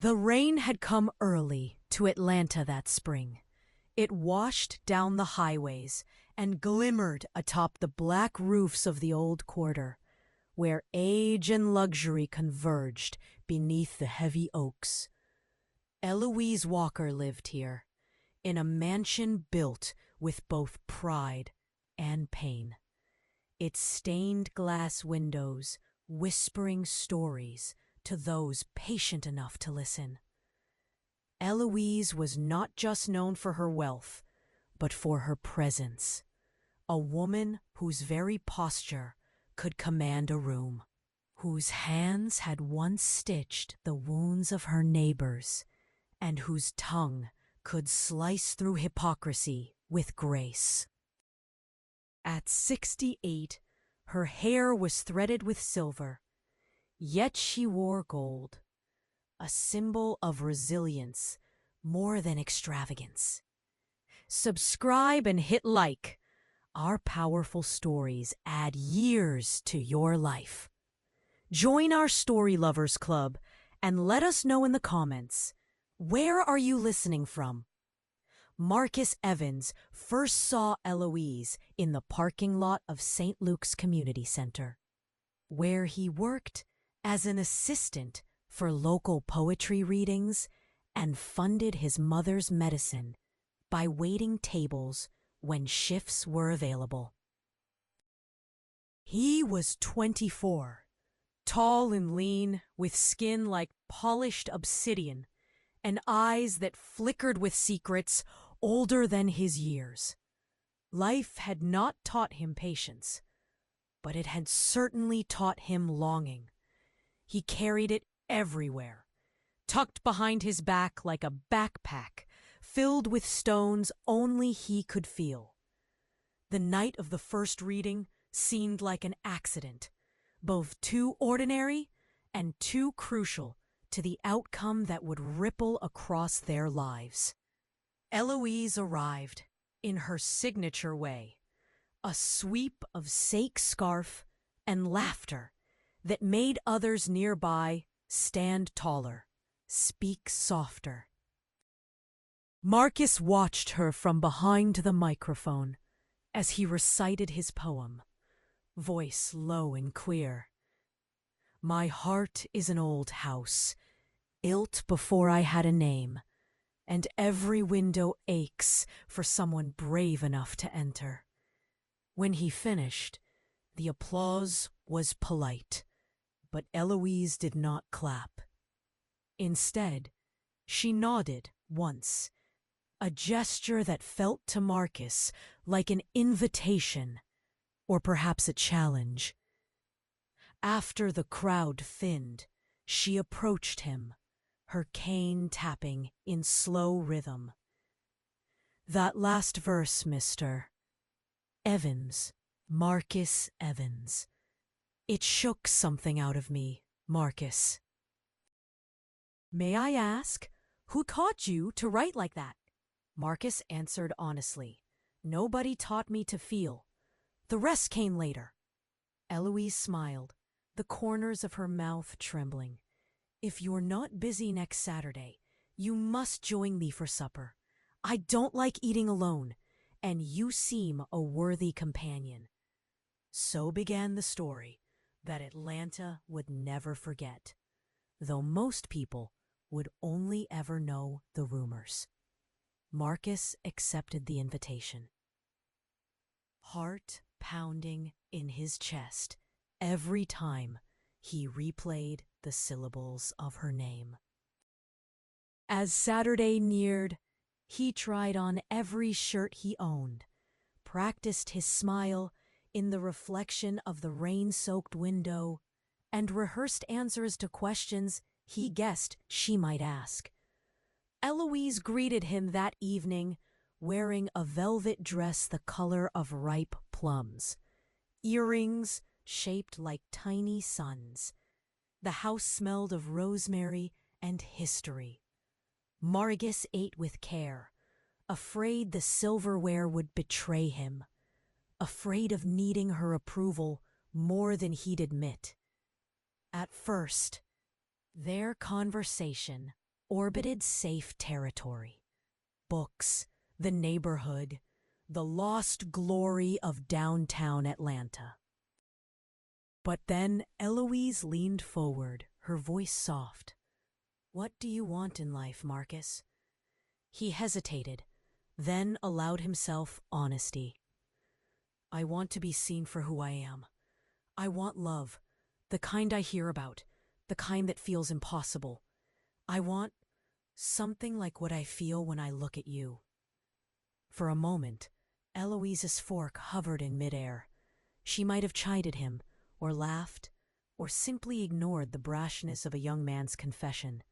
The rain had come early to Atlanta that spring. It washed down the highways and glimmered atop the black roofs of the old quarter, where age and luxury converged beneath the heavy oaks. Eloise Walker lived here, in a mansion built with both pride and pain. Its stained glass windows whispering stories to those patient enough to listen. Eloise was not just known for her wealth, but for her presence, a woman whose very posture could command a room, whose hands had once stitched the wounds of her neighbors, and whose tongue could slice through hypocrisy with grace. At 68, her hair was threaded with silver, yet she wore gold, a symbol of resilience more than extravagance. Subscribe and hit like. Our powerful stories add years to your life. Join our Story Lovers Club and let us know in the comments, where are you listening from? Marcus Evans first saw Eloise in the parking lot of St. Luke's Community Center, where he worked as an assistant for local poetry readings and funded his mother's medicine by waiting tables when shifts were available. He was 24, tall and lean, with skin like polished obsidian and eyes that flickered with secrets older than his years. Life had not taught him patience, but it had certainly taught him longing. He carried it everywhere, tucked behind his back like a backpack filled with stones only he could feel. The night of the first reading seemed like an accident, both too ordinary and too crucial to the outcome that would ripple across their lives. Eloise arrived in her signature way, a sweep of sake scarf and laughter that made others nearby stand taller, speak softer. Marcus watched her from behind the microphone as he recited his poem, voice low and clear. My heart is an old house, built before I had a name, and every window aches for someone brave enough to enter. When he finished, the applause was polite, but Eloise did not clap. Instead, she nodded once, a gesture that felt to Marcus like an invitation, or perhaps a challenge. After the crowd thinned, she approached him, her cane tapping in slow rhythm. That last verse, Mr. Evans, Marcus Evans. It shook something out of me, Marcus. May I ask, who taught you to write like that? Marcus answered honestly. Nobody taught me to feel. The rest came later. Eloise smiled, the corners of her mouth trembling. If you're not busy next Saturday, you must join me for supper. I don't like eating alone, and you seem a worthy companion. So began the story that Atlanta would never forget, though most people would only ever know the rumors. Marcus accepted the invitation, heart pounding in his chest every time he replayed the syllables of her name. As Saturday neared, he tried on every shirt he owned, practiced his smile in the reflection of the rain-soaked window, and rehearsed answers to questions he guessed she might ask. Eloise greeted him that evening wearing a velvet dress the color of ripe plums, earrings shaped like tiny suns. The house smelled of rosemary and history. Marcus ate with care, afraid the silverware would betray him, afraid of needing her approval more than he'd admit. At first, their conversation orbited safe territory. Books, the neighborhood, the lost glory of downtown Atlanta. But then Eloise leaned forward, her voice soft. "What do you want in life, Marcus?" He hesitated, then allowed himself honesty. "I want to be seen for who I am. I want love, the kind I hear about, the kind that feels impossible. I want something like what I feel when I look at you." For a moment, Eloise's fork hovered in midair. She might have chided him, or laughed, or simply ignored the brashness of a young man's confession.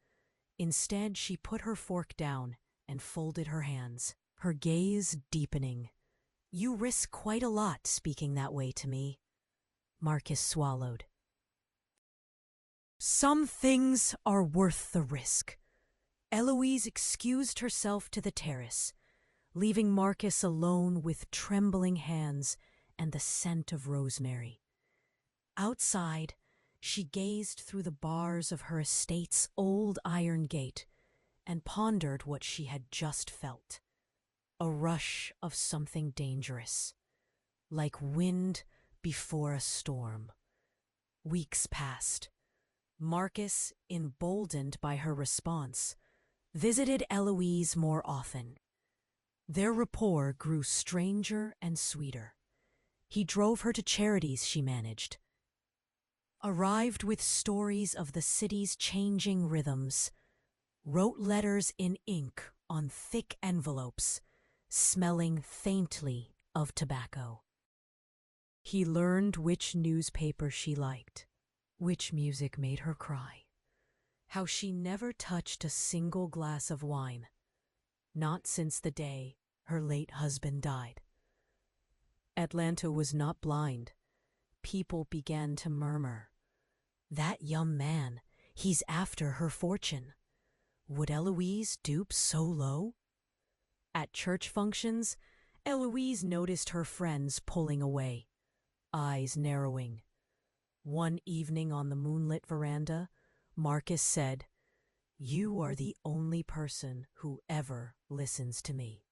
Instead, she put her fork down and folded her hands, her gaze deepening. "You risk quite a lot speaking that way to me." Marcus swallowed. "Some things are worth the risk." Eloise excused herself to the terrace, leaving Marcus alone with trembling hands and the scent of rosemary. Outside, she gazed through the bars of her estate's old iron gate and pondered what she had just felt. A rush of something dangerous, like wind before a storm. Weeks passed. Marcus, emboldened by her response, visited Eloise more often. Their rapport grew stranger and sweeter. He drove her to charities she managed, arrived with stories of the city's changing rhythms, wrote letters in ink on thick envelopes, smelling faintly of tobacco. He learned which newspaper she liked, which music made her cry, how she never touched a single glass of wine, not since the day her late husband died. Atlanta was not blind. People began to murmur. "That young man, he's after her fortune." Would Eloise dupe so low? At church functions, Eloise noticed her friends pulling away, eyes narrowing. One evening on the moonlit veranda, Marcus said, "You are the only person who ever listens to me.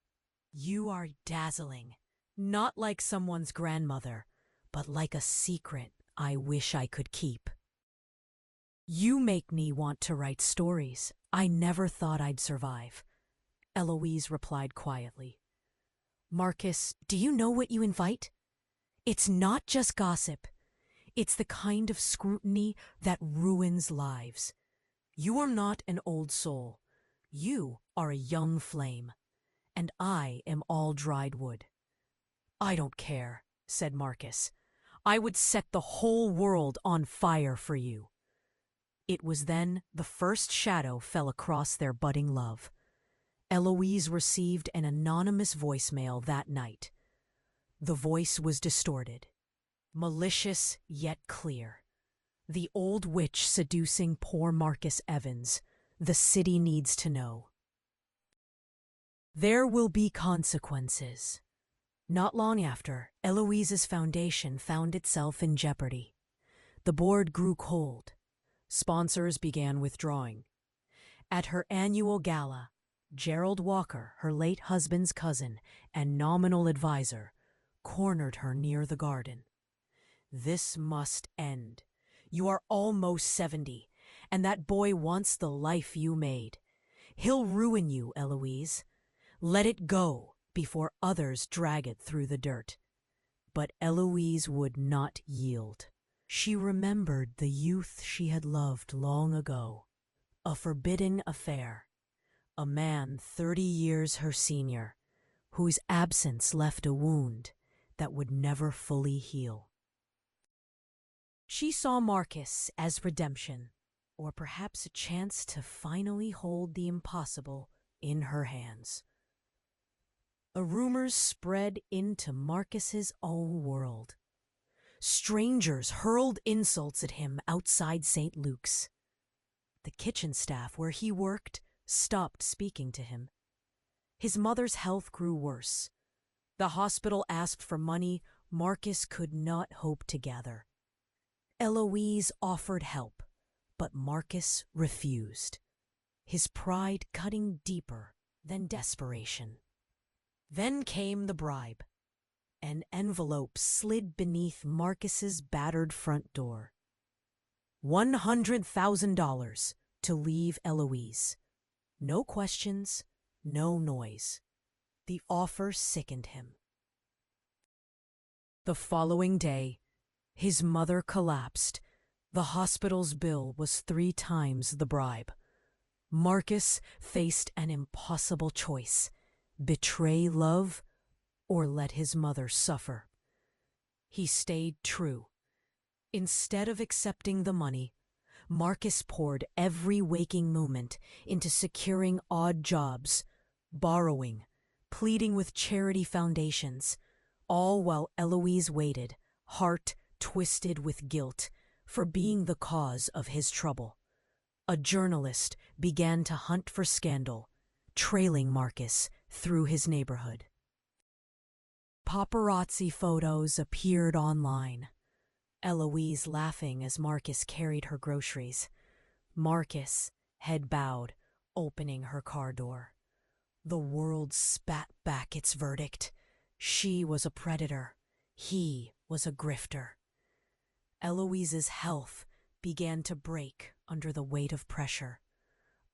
You are dazzling, not like someone's grandmother, but like a secret I wish I could keep. You make me want to write stories I never thought I'd survive," Eloise replied quietly. "Marcus, do you know what you invite? It's not just gossip. It's the kind of scrutiny that ruins lives. You are not an old soul. You are a young flame, and I am all dried wood." "I don't care," said Marcus. "I would set the whole world on fire for you." It was then the first shadow fell across their budding love. Eloise received an anonymous voicemail that night. The voice was distorted, malicious yet clear. The old witch seducing poor Marcus Evans. The city needs to know. There will be consequences. Not long after, Eloise's foundation found itself in jeopardy. The board grew cold. Sponsors began withdrawing. At her annual gala, Gerald Walker, her late husband's cousin and nominal advisor, cornered her near the garden. "This must end. You are almost 70, and that boy wants the life you made. He'll ruin you, Eloise. Let it go before others drag it through the dirt." But Eloise would not yield. She remembered the youth she had loved long ago, a forbidden affair, a man 30 years her senior, whose absence left a wound that would never fully heal. She saw Marcus as redemption, or perhaps a chance to finally hold the impossible in her hands. Rumors spread into Marcus's own world. Strangers hurled insults at him outside St. Luke's. The kitchen staff where he worked stopped speaking to him. His mother's health grew worse. The hospital asked for money Marcus could not hope to gather. Eloise offered help, but Marcus refused. his pride cutting deeper than desperation. Then came the bribe. An envelope slid beneath Marcus's battered front door. $100,000 to leave Eloise. No questions, no noise. The offer sickened him. The following day, his mother collapsed. The hospital's bill was 3 times the bribe. Marcus faced an impossible choice: betray love or let his mother suffer. He stayed true. Instead of accepting the money, Marcus poured every waking moment into securing odd jobs, borrowing, pleading with charity foundations, all while Eloise waited, heart twisted with guilt, for being the cause of his trouble. A journalist began to hunt for scandal, trailing Marcus through his neighborhood. Paparazzi photos appeared online. Eloise laughing as Marcus carried her groceries. Marcus, head bowed, opening her car door. The world spat back its verdict. She was a predator. He was a grifter. Eloise's health began to break under the weight of pressure.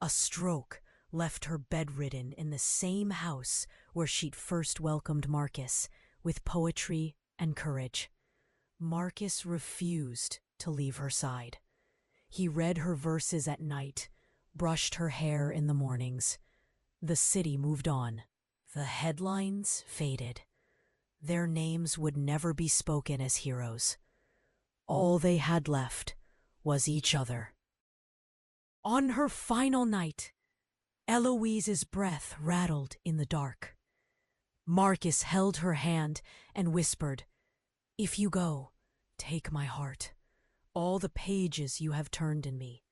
A stroke left her bedridden in the same house where she'd first welcomed Marcus, with poetry and courage. Marcus refused to leave her side. He read her verses at night, brushed her hair in the mornings. The city moved on. The headlines faded. Their names would never be spoken as heroes. All they had left was each other. On her final night, Eloise's breath rattled in the dark. Marcus held her hand and whispered, "If you go, take my heart, all the pages you have turned in me,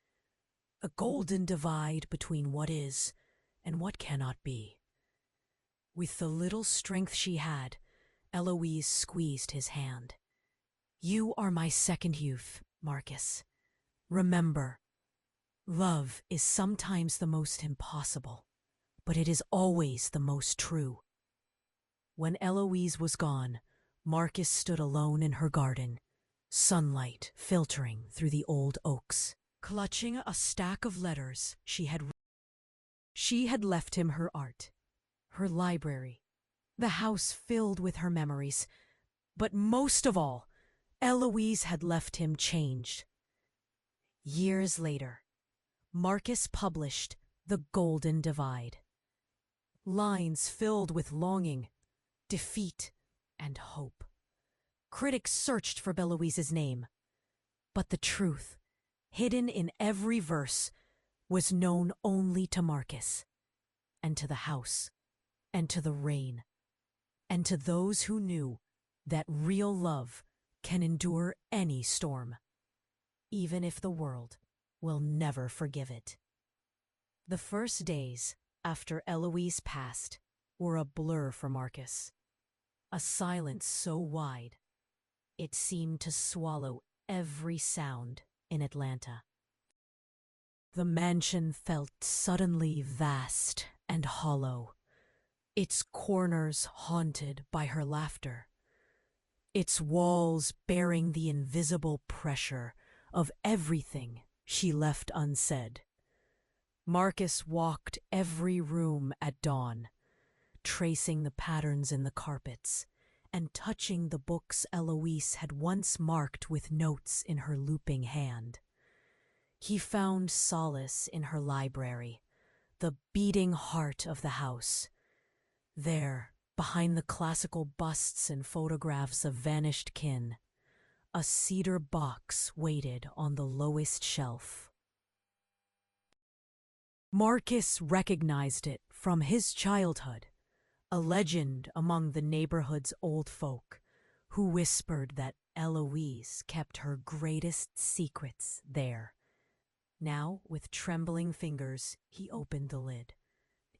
a golden divide between what is and what cannot be." With the little strength she had, Eloise squeezed his hand. "You are my second youth, Marcus. Remember, love is sometimes the most impossible, but it is always the most true." When Eloise was gone, Marcus stood alone in her garden, sunlight filtering through the old oaks. Clutching a stack of letters she had left him her art, her library, the house filled with her memories. But most of all, Eloise had left him changed. Years later, Marcus published The Golden Divide. Lines filled with longing, defeat, and hope. Critics searched for Eloise's name, but the truth, hidden in every verse, was known only to Marcus, and to the house, and to the rain, and to those who knew that real love can endure any storm, even if the world will never forgive it. The first days after Eloise passed were a blur for Marcus. A silence so wide, it seemed to swallow every sound in Atlanta. The mansion felt suddenly vast and hollow, its corners haunted by her laughter, its walls bearing the invisible pressure of everything she left unsaid. Marcus walked every room at dawn, tracing the patterns in the carpets and touching the books Eloise had once marked with notes in her looping hand. He found solace in her library, the beating heart of the house. There, behind the classical busts and photographs of vanished kin, a cedar box waited on the lowest shelf. Marcus recognized it from his childhood, a legend among the neighborhood's old folk, who whispered that Eloise kept her greatest secrets there. Now, with trembling fingers, he opened the lid.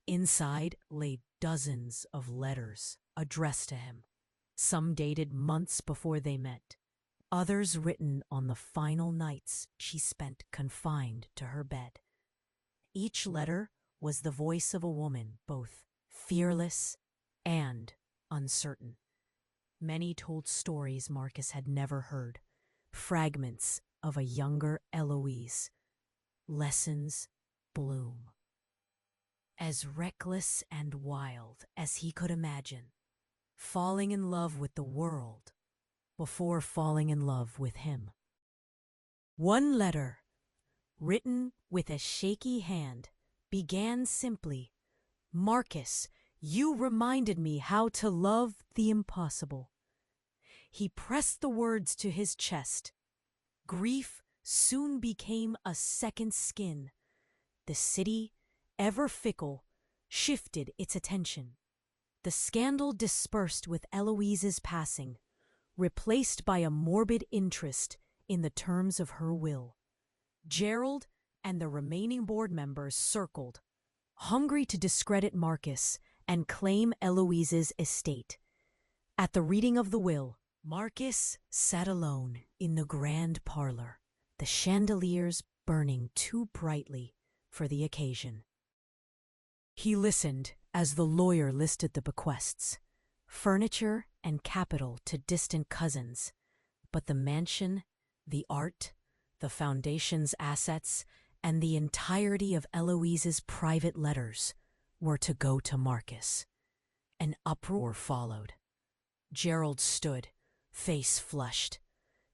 Inside lay dozens of letters addressed to him, some dated months before they met, others written on the final nights she spent confined to her bed. each letter was the voice of a woman, both fearless and uncertain. Many told stories Marcus had never heard, fragments of a younger Eloise. Lessons bloom. As reckless and wild as he could imagine, falling in love with the world before falling in love with him. One letter, written with a shaky hand, began simply, "Marcus, you reminded me how to love the impossible." He pressed the words to his chest. Grief soon became a second skin. The city, ever fickle, shifted its attention. The scandal dispersed with Eloise's passing, replaced by a morbid interest in the terms of her will. Gerald and the remaining board members circled, hungry to discredit Marcus and claim Eloise's estate. At the reading of the will, Marcus sat alone in the grand parlor, the chandeliers burning too brightly for the occasion. He listened as the lawyer listed the bequests, furniture and capital to distant cousins, but the mansion, the art, the foundation's assets, and the entirety of Eloise's private letters were to go to Marcus. An uproar followed. Gerald stood, face flushed.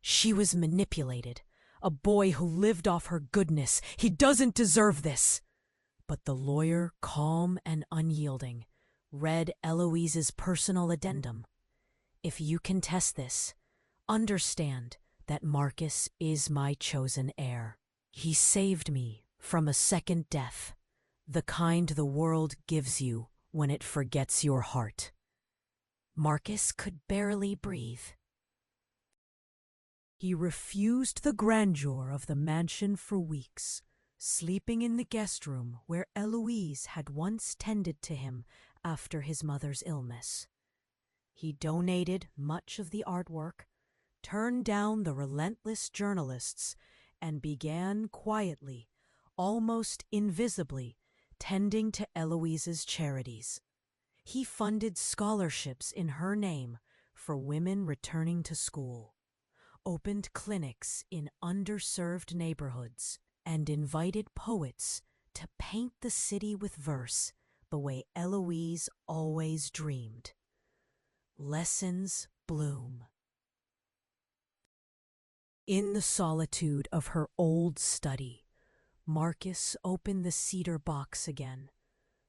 She was manipulated. A boy who lived off her goodness. He doesn't deserve this. But the lawyer, calm and unyielding, read Eloise's personal addendum. "If you contest this, understand that Marcus is my chosen heir. He saved me from a second death, the kind the world gives you when it forgets your heart." Marcus could barely breathe. He refused the grandeur of the mansion for weeks, sleeping in the guest room where Eloise had once tended to him after his mother's illness. He donated much of the artwork, turned down the relentless journalists, and began quietly, almost invisibly, tending to Eloise's charities. He funded scholarships in her name for women returning to school, opened clinics in underserved neighborhoods, and invited poets to paint the city with verse the way Eloise always dreamed. Lessons bloom. In the solitude of her old study, Marcus opened the cedar box again,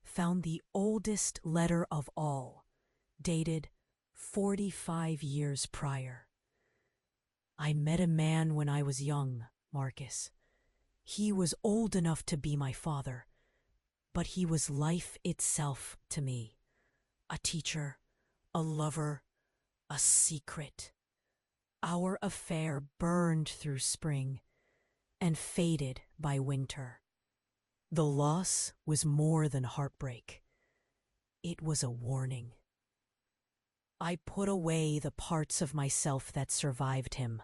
found the oldest letter of all, dated 45 years prior. "I met a man when I was young, Marcus. He was old enough to be my father, but he was life itself to me. A teacher, a lover, a secret. Our affair burned through spring and faded by winter. The loss was more than heartbreak. It was a warning. I put away the parts of myself that survived him,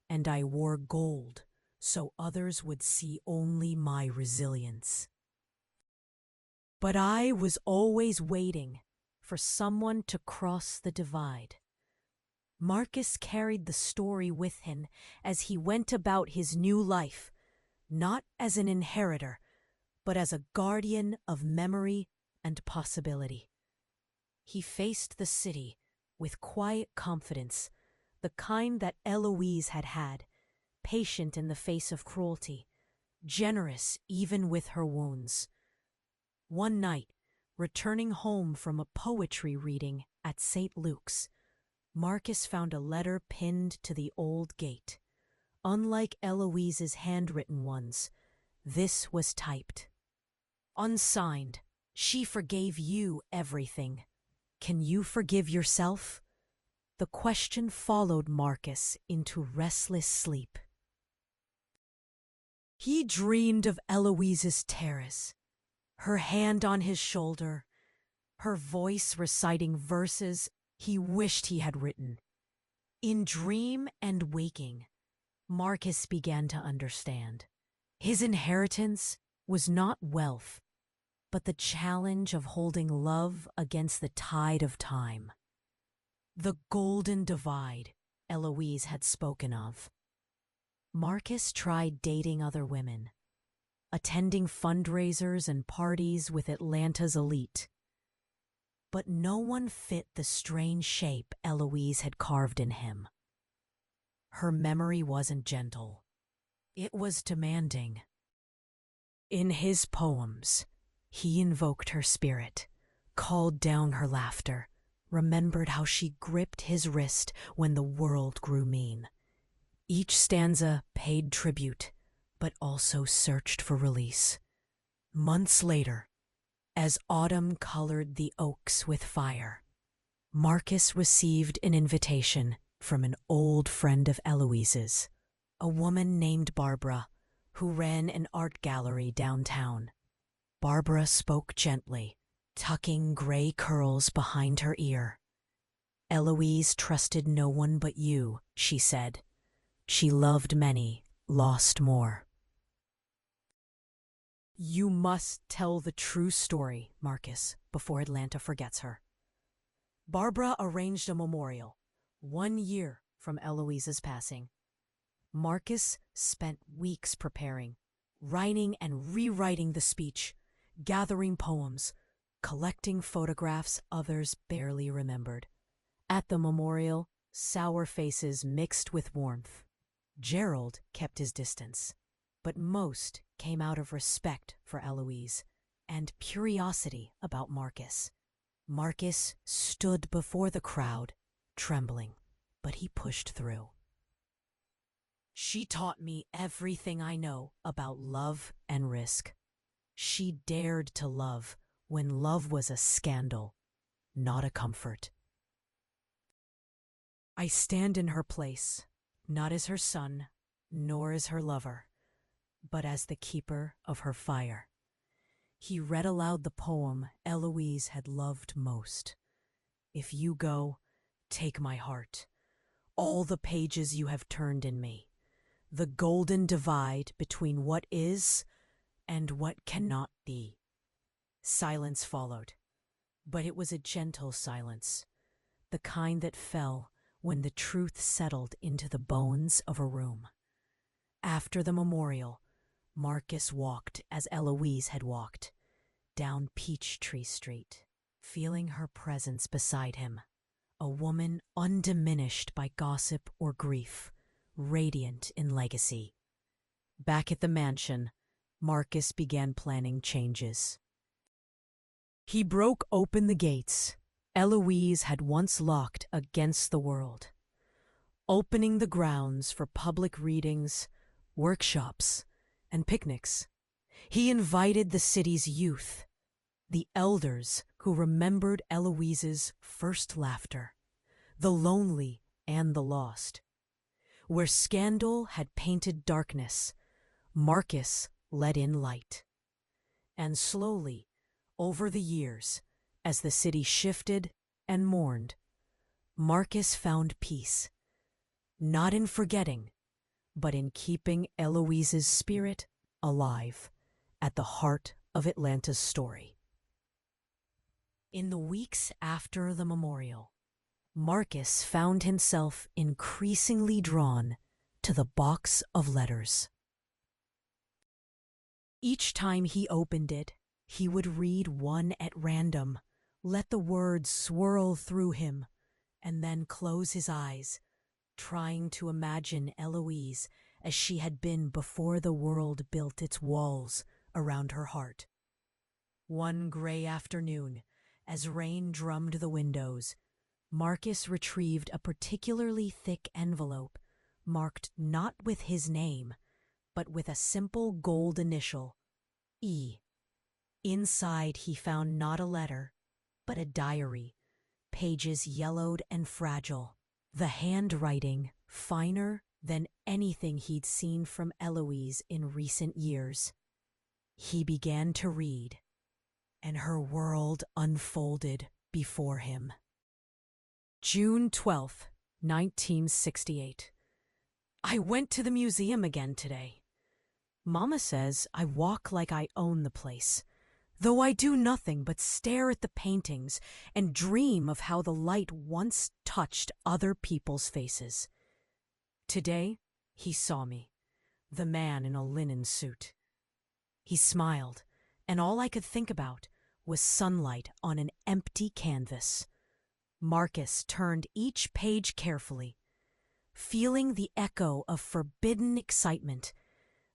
and I wore gold so others would see only my resilience. But I was always waiting for someone to cross the divide." Marcus carried the story with him as he went about his new life, not as an inheritor, but as a guardian of memory and possibility. He faced the city with quiet confidence, the kind that Eloise had had, patient in the face of cruelty, generous even with her wounds. One night, returning home from a poetry reading at St. Luke's, Marcus found a letter pinned to the old gate. Unlike Eloise's handwritten ones, this was typed. "Unsigned, she forgave you everything. Can you forgive yourself?" The question followed Marcus into restless sleep. He dreamed of Eloise's terrace, her hand on his shoulder, her voice reciting verses he wished he had written. In dream and waking, Marcus began to understand. His inheritance was not wealth, but the challenge of holding love against the tide of time. The golden divide Eloise had spoken of. Marcus tried dating other women, attending fundraisers and parties with Atlanta's elite. But no one fit the strange shape Eloise had carved in him. Her memory wasn't gentle. It was demanding. In his poems, he invoked her spirit, called down her laughter, remembered how she gripped his wrist when the world grew mean. Each stanza paid tribute, but also searched for release. Months later, as autumn colored the oaks with fire, Marcus received an invitation from an old friend of Eloise's, a woman named Barbara, who ran an art gallery downtown. Barbara spoke gently, tucking gray curls behind her ear. "Eloise trusted no one but you," she said. "She loved many, lost more." "You must tell the true story, Marcus, before Atlanta forgets her." Barbara arranged a memorial, 1 year from Eloise's passing. Marcus spent weeks preparing, writing and rewriting the speech, gathering poems, collecting photographs others barely remembered. At the memorial, sour faces mixed with warmth. Gerald kept his distance, but most came out of respect for Eloise and curiosity about Marcus. Marcus stood before the crowd, trembling, but he pushed through. "She taught me everything I know about love and risk. She dared to love when love was a scandal, not a comfort. I stand in her place, not as her son, nor as her lover, but as the keeper of her fire." He read aloud the poem Eloise had loved most. "If you go, take my heart, all the pages you have turned in me, the golden divide between what is and what cannot be." Silence followed, but it was a gentle silence, the kind that fell when the truth settled into the bones of a room. After the memorial, Marcus walked as Eloise had walked, down Peachtree Street, feeling her presence beside him, a woman undiminished by gossip or grief, radiant in legacy. Back at the mansion, Marcus began planning changes. He broke open the gates Eloise had once locked against the world, opening the grounds for public readings, workshops, and picnics. He invited the city's youth, the elders who remembered Eloise's first laughter, the lonely and the lost. Where scandal had painted darkness, Marcus let in light. And slowly, over the years, as the city shifted and mourned, Marcus found peace, not in forgetting, but in keeping Eloise's spirit alive at the heart of Atlanta's story. In the weeks after the memorial, Marcus found himself increasingly drawn to the box of letters. Each time he opened it, he would read one at random, let the words swirl through him, and then close his eyes, trying to imagine Eloise as she had been before the world built its walls around her heart. One gray afternoon, as rain drummed the windows, Marcus retrieved a particularly thick envelope marked not with his name, but with a simple gold initial, E. Inside he found not a letter, but a diary, pages yellowed and fragile, the handwriting finer than anything he'd seen from Eloise in recent years. He began to read, and her world unfolded before him. June 12th, 1968. I went to the museum again today. Mama says I walk like I own the place, though I do nothing but stare at the paintings and dream of how the light once touched other people's faces. Today, he saw me, the man in a linen suit. He smiled, and all I could think about was sunlight on an empty canvas. Marcus turned each page carefully, feeling the echo of forbidden excitement,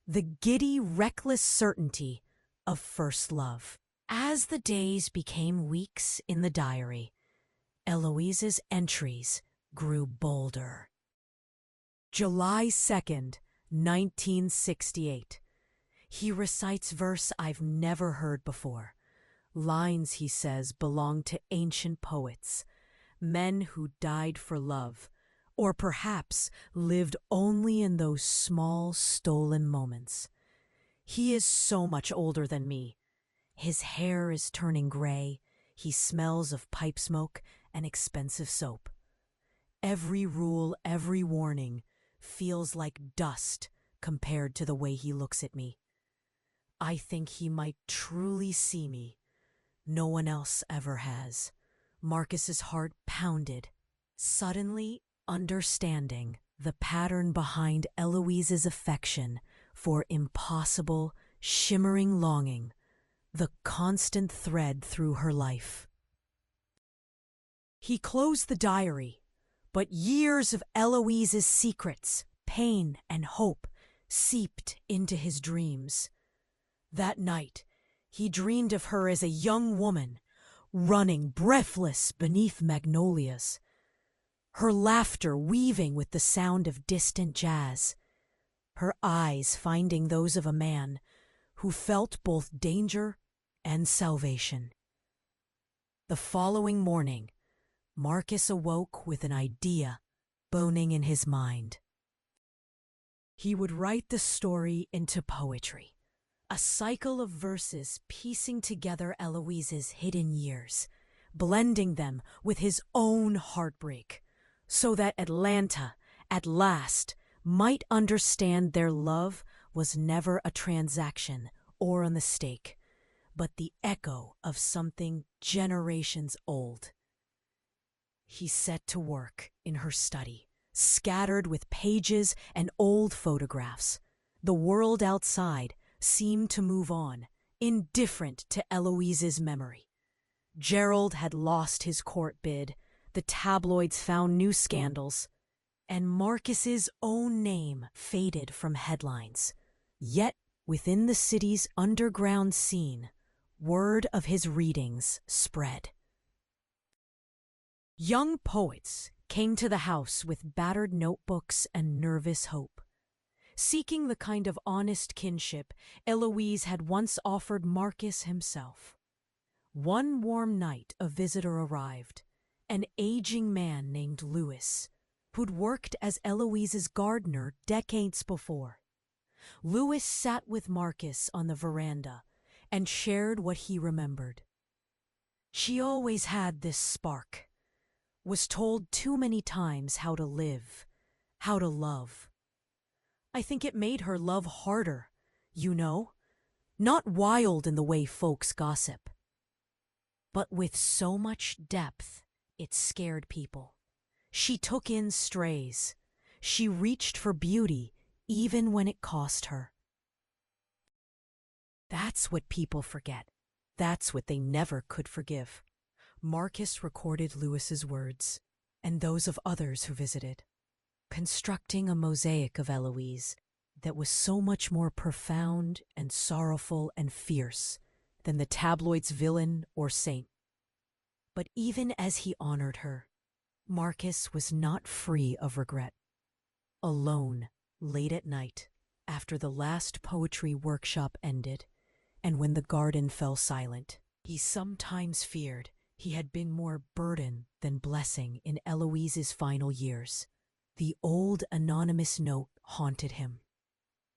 the giddy, reckless certainty of first love. As the days became weeks in the diary, Eloise's entries grew bolder. July 2nd, 1968. He recites verse I've never heard before. Lines, he says, belong to ancient poets, men who died for love, or perhaps lived only in those small, stolen moments. He is so much older than me. His hair is turning gray. He smells of pipe smoke and expensive soap. Every rule, every warning feels like dust compared to the way he looks at me. I think he might truly see me. No one else ever has. Marcus's heart pounded, suddenly understanding the pattern behind Eloise's affection for impossible, shimmering longing, the constant thread through her life. He closed the diary, but years of Eloise's secrets, pain, and hope seeped into his dreams. That night, he dreamed of her as a young woman, running breathless beneath magnolias, her laughter weaving with the sound of distant jazz, her eyes finding those of a man who felt both danger and salvation. The following morning, Marcus awoke with an idea boning in his mind. He would write the story into poetry, a cycle of verses piecing together Eloise's hidden years, blending them with his own heartbreak, so that Atlanta, at last, might understand their love was never a transaction or a mistake, but the echo of something generations old. He set to work in her study, scattered with pages and old photographs. The world outside seemed to move on, indifferent to Eloise's memory. Gerald had lost his court bid, the tabloids found new scandals, and Marcus's own name faded from headlines. Yet, within the city's underground scene, word of his readings spread. Young poets came to the house with battered notebooks and nervous hope, seeking the kind of honest kinship Eloise had once offered Marcus himself. One warm night a visitor arrived, an aging man named Louis, who'd worked as Eloise's gardener decades before. Louis sat with Marcus on the veranda and shared what he remembered. She always had this spark, was told too many times how to live, how to love. I think it made her love harder, you know, not wild in the way folks gossip, but with so much depth it scared people. She took in strays. She reached for beauty even when it cost her. That's what people forget. That's what they never could forgive. Marcus recorded Louis's words, and those of others who visited, constructing a mosaic of Eloise that was so much more profound and sorrowful and fierce than the tabloid's villain or saint. But even as he honored her, Marcus was not free of regret. Alone, late at night, after the last poetry workshop ended, and when the garden fell silent, he sometimes feared he had been more burden than blessing in Eloise's final years. The old anonymous note haunted him.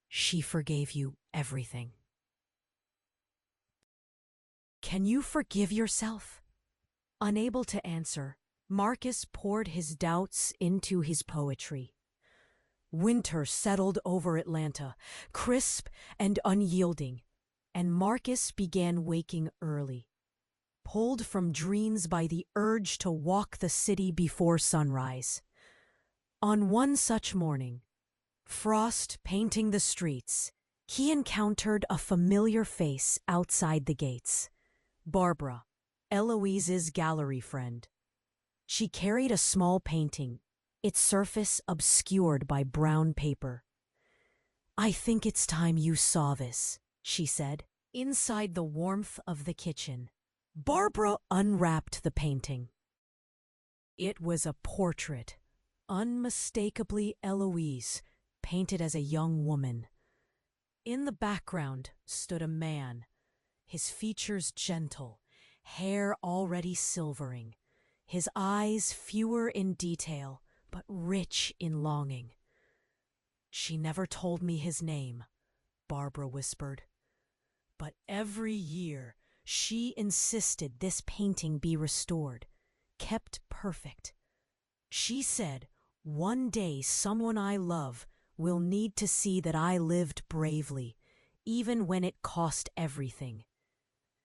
She forgave you everything. Can you forgive yourself? Unable to answer, Marcus poured his doubts into his poetry. Winter settled over Atlanta, crisp and unyielding, and Marcus began waking early, pulled from dreams by the urge to walk the city before sunrise. On one such morning, frost painting the streets, he encountered a familiar face outside the gates. Barbara, Eloise's gallery friend. She carried a small painting, its surface obscured by brown paper. "I think it's time you saw this," she said. Inside the warmth of the kitchen, Barbara unwrapped the painting. It was a portrait, unmistakably Eloise, painted as a young woman. In the background stood a man, his features gentle, hair already silvering, his eyes fewer in detail but rich in longing. "She never told me his name," Barbara whispered. "But every year she insisted this painting be restored, kept perfect. She said, one day someone I love will need to see that I lived bravely, even when it cost everything.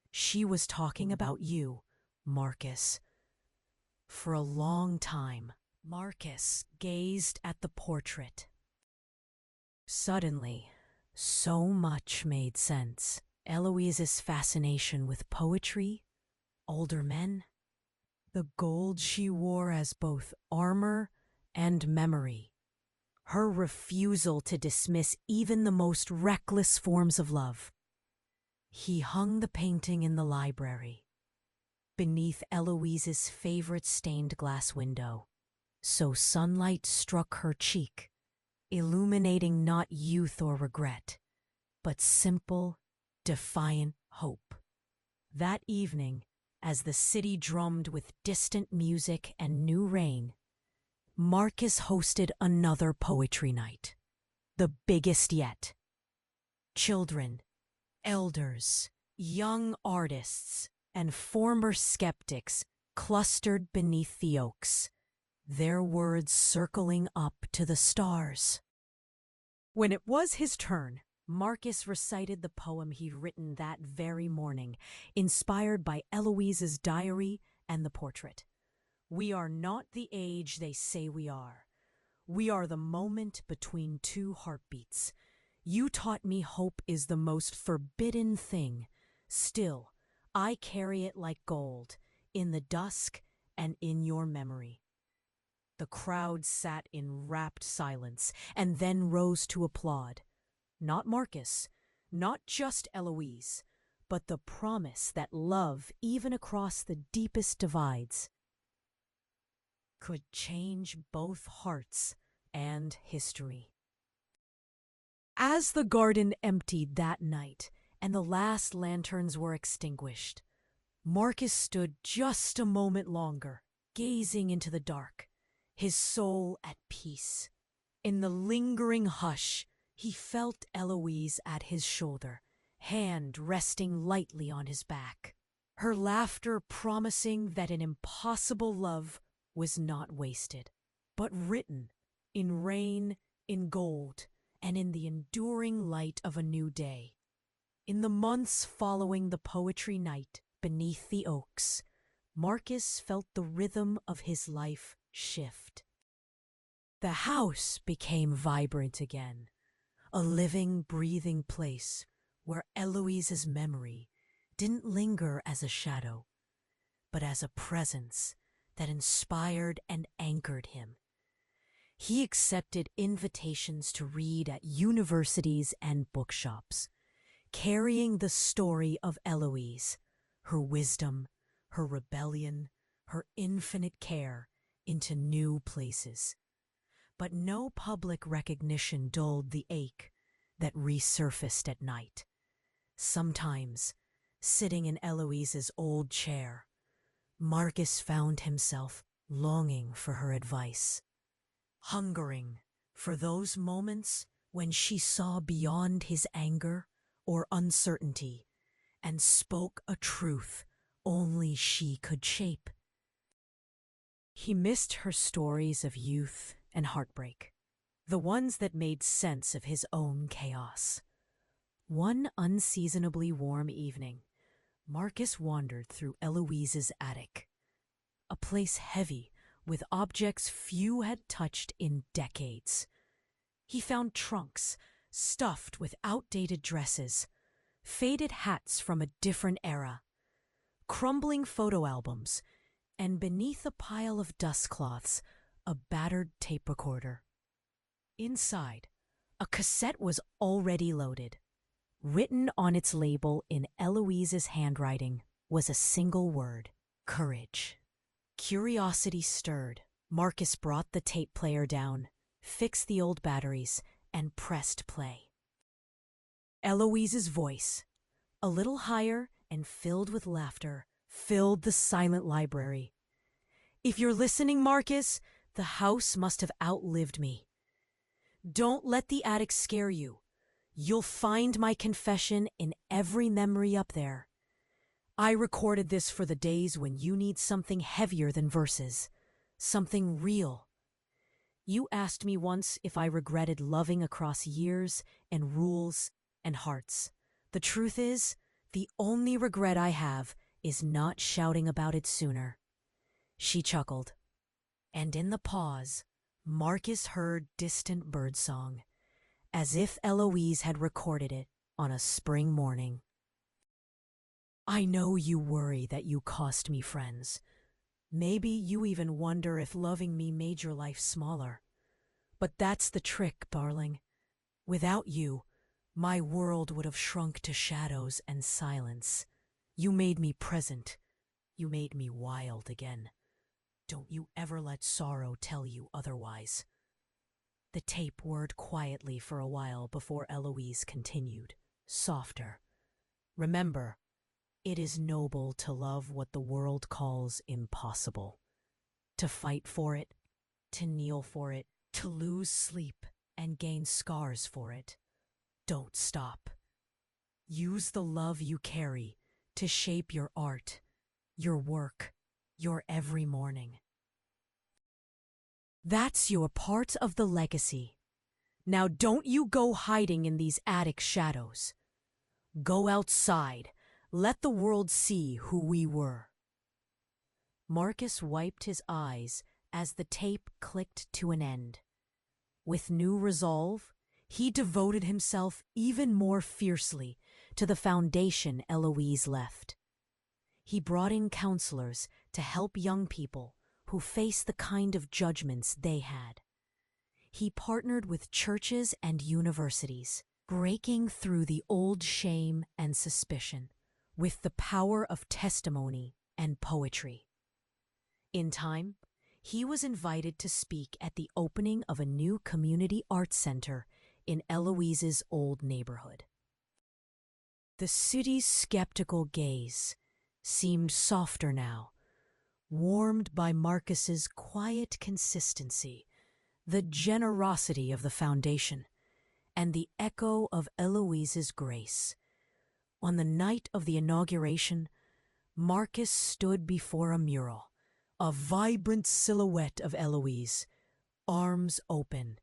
She was talking about you, Marcus." For a long time, Marcus gazed at the portrait. Suddenly, so much made sense. Eloise's fascination with poetry, older men, the gold she wore as both armor and memory, her refusal to dismiss even the most reckless forms of love. He hung the painting in the library, beneath Eloise's favorite stained glass window, so sunlight struck her cheek, illuminating not youth or regret, but simple, defiant hope. That evening, as the city drummed with distant music and new rain, Marcus hosted another poetry night, the biggest yet. Children, elders, young artists, and former skeptics clustered beneath the oaks, their words circling up to the stars. When it was his turn, Marcus recited the poem he'd written that very morning, inspired by Eloise's diary and the portrait. "We are not the age they say we are. We are the moment between two heartbeats. You taught me hope is the most forbidden thing. Still, I carry it like gold, in the dusk and in your memory." The crowd sat in rapt silence and then rose to applaud. Not Marcus, not just Eloise, but the promise that love, even across the deepest divides, could change both hearts and history. As the garden emptied that night and the last lanterns were extinguished, Marcus stood just a moment longer, gazing into the dark, his soul at peace. In the lingering hush, he felt Eloise at his shoulder, hand resting lightly on his back, her laughter promising that an impossible love was not wasted, but written in rain, in gold, and in the enduring light of a new day. In the months following the poetry night beneath the oaks, Marcus felt the rhythm of his life shift. The house became vibrant again, a living, breathing place where Eloise's memory didn't linger as a shadow, but as a presence that inspired and anchored him. He accepted invitations to read at universities and bookshops, carrying the story of Eloise, her wisdom, her rebellion, her infinite care into new places. But no public recognition dulled the ache that resurfaced at night. Sometimes, sitting in Eloise's old chair, Marcus found himself longing for her advice, hungering for those moments when she saw beyond his anger or uncertainty and spoke a truth only she could shape. He missed her stories of youth and heartbreak, the ones that made sense of his own chaos. One unseasonably warm evening, Marcus wandered through Eloise's attic, a place heavy with objects few had touched in decades. He found trunks stuffed with outdated dresses, faded hats from a different era, crumbling photo albums, and beneath a pile of dustcloths, a battered tape recorder. Inside, a cassette was already loaded. Written on its label in Eloise's handwriting was a single word: courage. Curiosity stirred. Marcus brought the tape player down, fixed the old batteries, and pressed play. Eloise's voice, a little higher and filled with laughter, filled the silent library. "If you're listening, Marcus, the house must have outlived me. Don't let the attic scare you. You'll find my confession in every memory up there. I recorded this for the days when you need something heavier than verses, something real. You asked me once if I regretted loving across years and rules and hearts. The truth is, the only regret I have is not shouting about it sooner." She chuckled, and in the pause, Marcus heard distant birdsong, as if Eloise had recorded it on a spring morning. "I know you worry that you cost me friends. Maybe you even wonder if loving me made your life smaller. But that's the trick, darling. Without you, my world would have shrunk to shadows and silence. You made me present. You made me wild again. Don't you ever let sorrow tell you otherwise." The tape whirred quietly for a while before Eloise continued, softer. "Remember, it is noble to love what the world calls impossible. To fight for it, to kneel for it, to lose sleep and gain scars for it. Don't stop. Use the love you carry to shape your art, your work, your every morning. That's your part of the legacy. Now don't you go hiding in these attic shadows. Go outside. Let the world see who we were." Marcus wiped his eyes as the tape clicked to an end. With new resolve, he devoted himself even more fiercely to the foundation Eloise left. He brought in counselors to help young people who face the kind of judgments they had. He partnered with churches and universities, breaking through the old shame and suspicion with the power of testimony and poetry. In time, he was invited to speak at the opening of a new community arts center in Eloise's old neighborhood. The city's skeptical gaze seemed softer now, warmed by Marcus's quiet consistency, the generosity of the foundation, and the echo of Eloise's grace. On the night of the inauguration, Marcus stood before a mural, a vibrant silhouette of Eloise, arms open,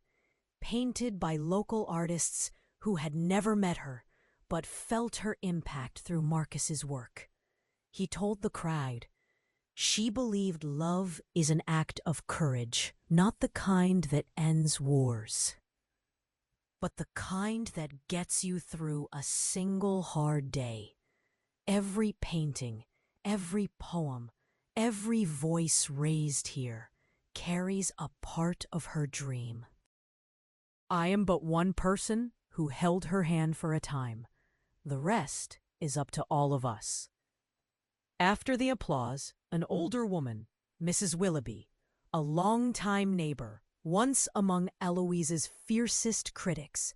painted by local artists who had never met her but felt her impact through Marcus's work. He told the crowd, she believed love is an act of courage, not the kind that ends wars, but the kind that gets you through a single hard day. Every painting, every poem, every voice raised here carries a part of her dream. I am but one person who held her hand for a time. The rest is up to all of us. After the applause, an older woman, Mrs. Willoughby, a longtime neighbor, once among Eloise's fiercest critics,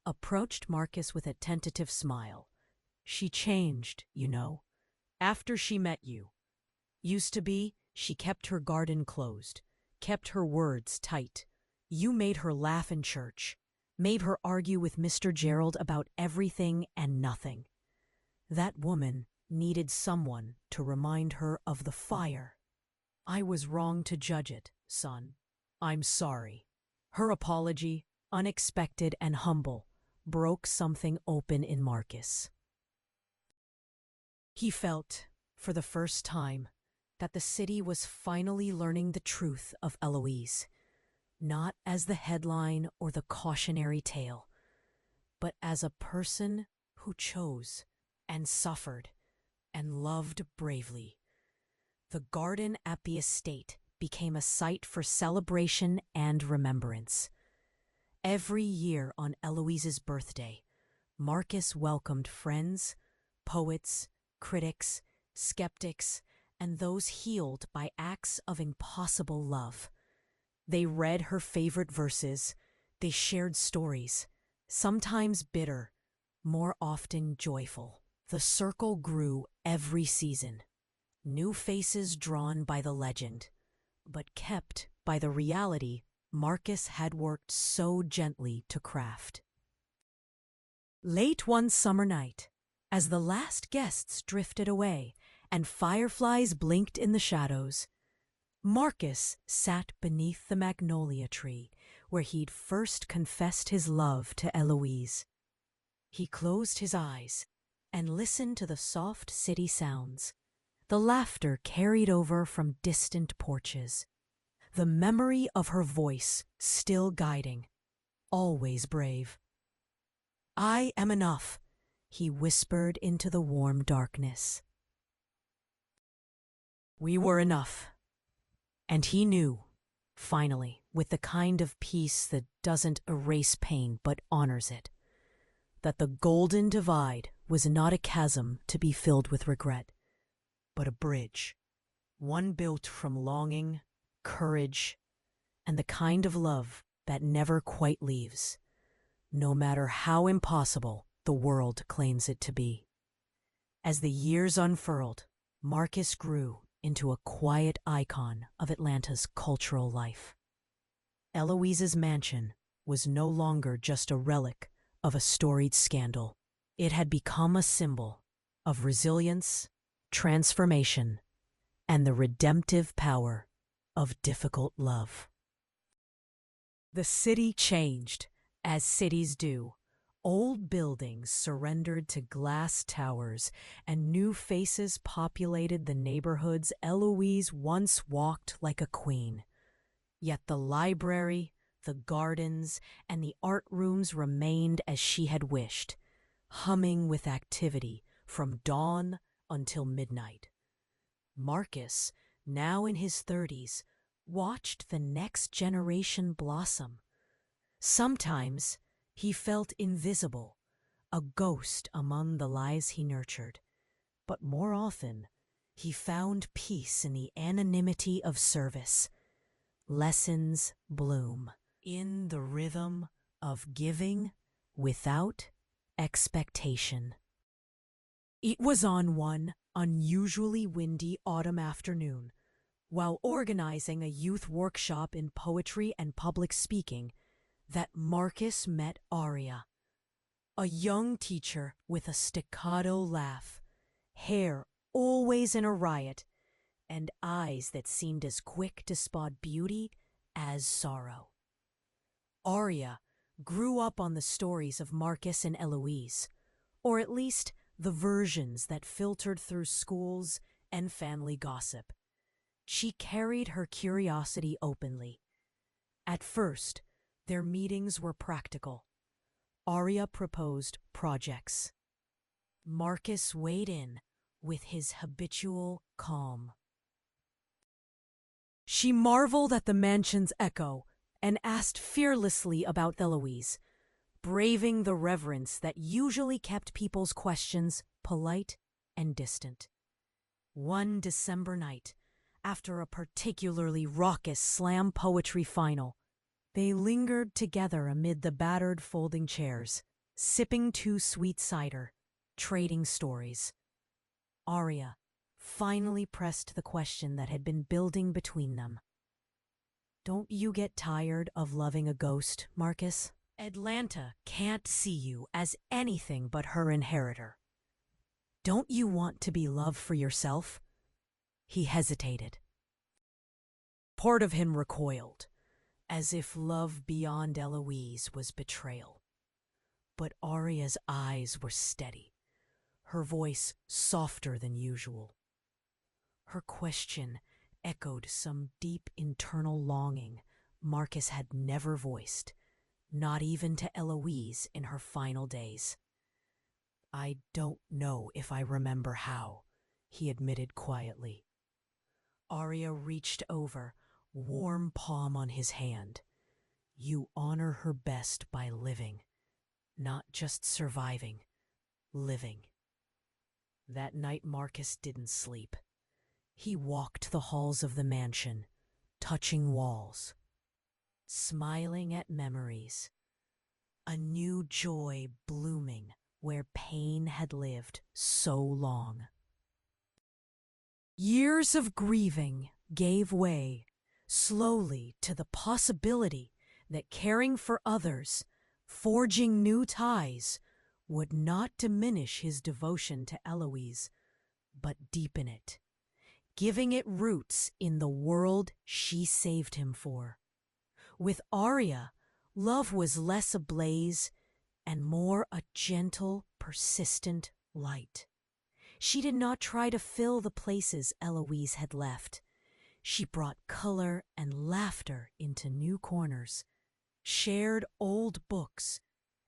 approached Marcus with a tentative smile. She changed, you know, after she met you. Used to be, she kept her garden closed, kept her words tight. You made her laugh in church, made her argue with Mr. Gerald about everything and nothing. That woman needed someone to remind her of the fire. I was wrong to judge it, son. I'm sorry. Her apology, unexpected and humble, broke something open in Marcus. He felt, for the first time, that the city was finally learning the truth of Eloise, not as the headline or the cautionary tale, but as a person who chose and suffered and loved bravely. The garden at the estate became a site for celebration and remembrance. Every year on Eloise's birthday, Marcus welcomed friends, poets, critics, skeptics, and those healed by acts of impossible love. They read her favorite verses, they shared stories, sometimes bitter, more often joyful. The circle grew every season. New faces drawn by the legend, but kept by the reality Marcus had worked so gently to craft. Late one summer night, as the last guests drifted away and fireflies blinked in the shadows, Marcus sat beneath the magnolia tree where he'd first confessed his love to Eloise. He closed his eyes and listened to the soft city sounds, the laughter carried over from distant porches, the memory of her voice still guiding, always brave. "I am enough," he whispered into the warm darkness. We were enough. And he knew, finally, with the kind of peace that doesn't erase pain but honors it, that the golden divide was not a chasm to be filled with regret, but a bridge, one built from longing, courage, and the kind of love that never quite leaves, no matter how impossible the world claims it to be. As the years unfurled, Marcus grew into a quiet icon of Atlanta's cultural life. Eloise's mansion was no longer just a relic of a storied scandal. It had become a symbol of resilience, transformation, and the redemptive power of difficult love. The city changed, as cities do. Old buildings surrendered to glass towers, and new faces populated the neighborhoods Eloise once walked like a queen. Yet the library, the gardens, and the art rooms remained as she had wished, humming with activity from dawn until midnight. Marcus, now in his 30s, watched the next generation blossom. Sometimes he felt invisible, a ghost among the lives he nurtured. But more often, he found peace in the anonymity of service. Lessons bloom in the rhythm of giving without expectation. It was on one unusually windy autumn afternoon, while organizing a youth workshop in poetry and public speaking, that Marcus met Aria, a young teacher with a staccato laugh, hair always in a riot, and eyes that seemed as quick to spot beauty as sorrow. Aria grew up on the stories of Marcus and Eloise, or at least the versions that filtered through schools and family gossip. She carried her curiosity openly. At first, their meetings were practical. Aria proposed projects. Marcus weighed in with his habitual calm. She marveled at the mansion's echo and asked fearlessly about Eloise, braving the reverence that usually kept people's questions polite and distant. One December night, after a particularly raucous slam poetry final, they lingered together amid the battered folding chairs, sipping too sweet cider, trading stories. Aria finally pressed the question that had been building between them. "Don't you get tired of loving a ghost, Marcus? Atlanta can't see you as anything but her inheritor. Don't you want to be loved for yourself?" He hesitated. Part of him recoiled. as if love beyond Eloise was betrayal. But Aria's eyes were steady, her voice softer than usual. Her question echoed some deep internal longing Marcus had never voiced, not even to Eloise in her final days. "I don't know if I remember how," he admitted quietly. Aria reached over, warm palm on his hand. "You honor her best by living, not just surviving, living." That night Marcus didn't sleep. He walked the halls of the mansion, touching walls, smiling at memories, a new joy blooming where pain had lived so long. Years of grieving gave way slowly to the possibility that caring for others, forging new ties, would not diminish his devotion to Eloise, but deepen it, giving it roots in the world she saved him for. With Aria, love was less ablaze and more a gentle, persistent light. She did not try to fill the places Eloise had left. She brought color and laughter into new corners, shared old books,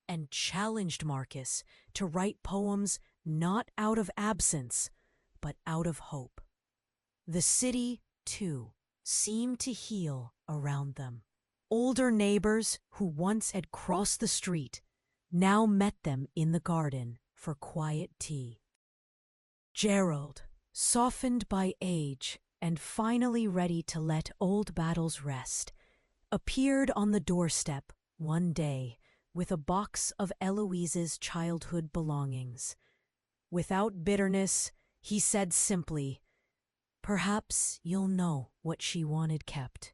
and challenged Marcus to write poems not out of absence, but out of hope. The city, too, seemed to heal around them. Older neighbors who once had crossed the street now met them in the garden for quiet tea. Gerald, softened by age and finally ready to let old battles rest, appeared on the doorstep one day with a box of Eloise's childhood belongings. Without bitterness, he said simply, "Perhaps you'll know what she wanted kept."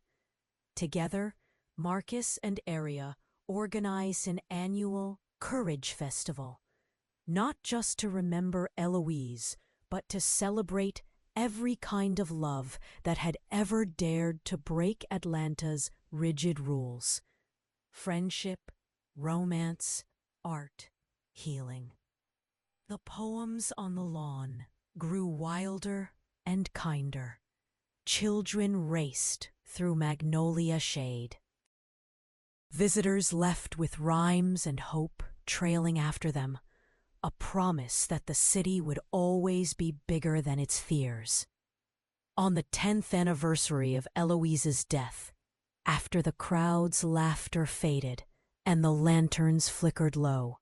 Together, Marcus and Aria organized an annual Courage Festival, not just to remember Eloise, but to celebrate every kind of love that had ever dared to break Atlanta's rigid rules. Friendship, romance, art, healing. The poems on the lawn grew wilder and kinder. Children raced through Magnolia shade. Visitors left with rhymes and hope trailing after them, a promise that the city would always be bigger than its fears. On the 10th anniversary of Eloise's death, after the crowd's laughter faded and the lanterns flickered low,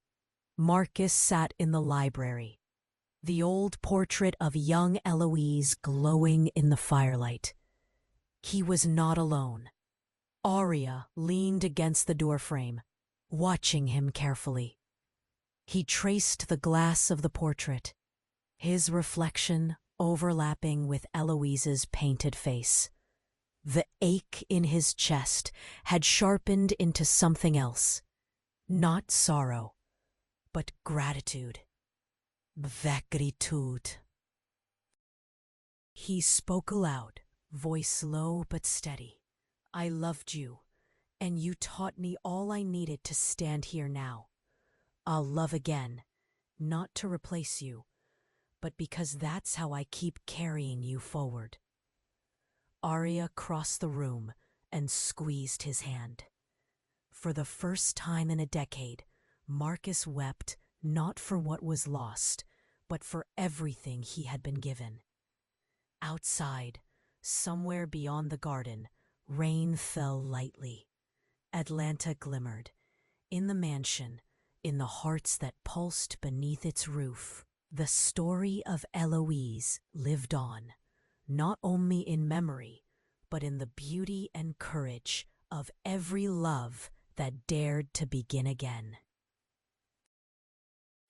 Marcus sat in the library, the old portrait of young Eloise glowing in the firelight. He was not alone. Aria leaned against the doorframe, watching him carefully. He traced the glass of the portrait, his reflection overlapping with Eloise's painted face. The ache in his chest had sharpened into something else, not sorrow, but gratitude. Gratitude. He spoke aloud, voice low but steady. "I loved you, and you taught me all I needed to stand here now. I'll love again, not to replace you, but because that's how I keep carrying you forward." Aria crossed the room and squeezed his hand. For the first time in a decade, Marcus wept not for what was lost, but for everything he had been given. Outside, somewhere beyond the garden, rain fell lightly. Atlanta glimmered. In the mansion, in the hearts that pulsed beneath its roof, the story of Eloise lived on, not only in memory, but in the beauty and courage of every love that dared to begin again.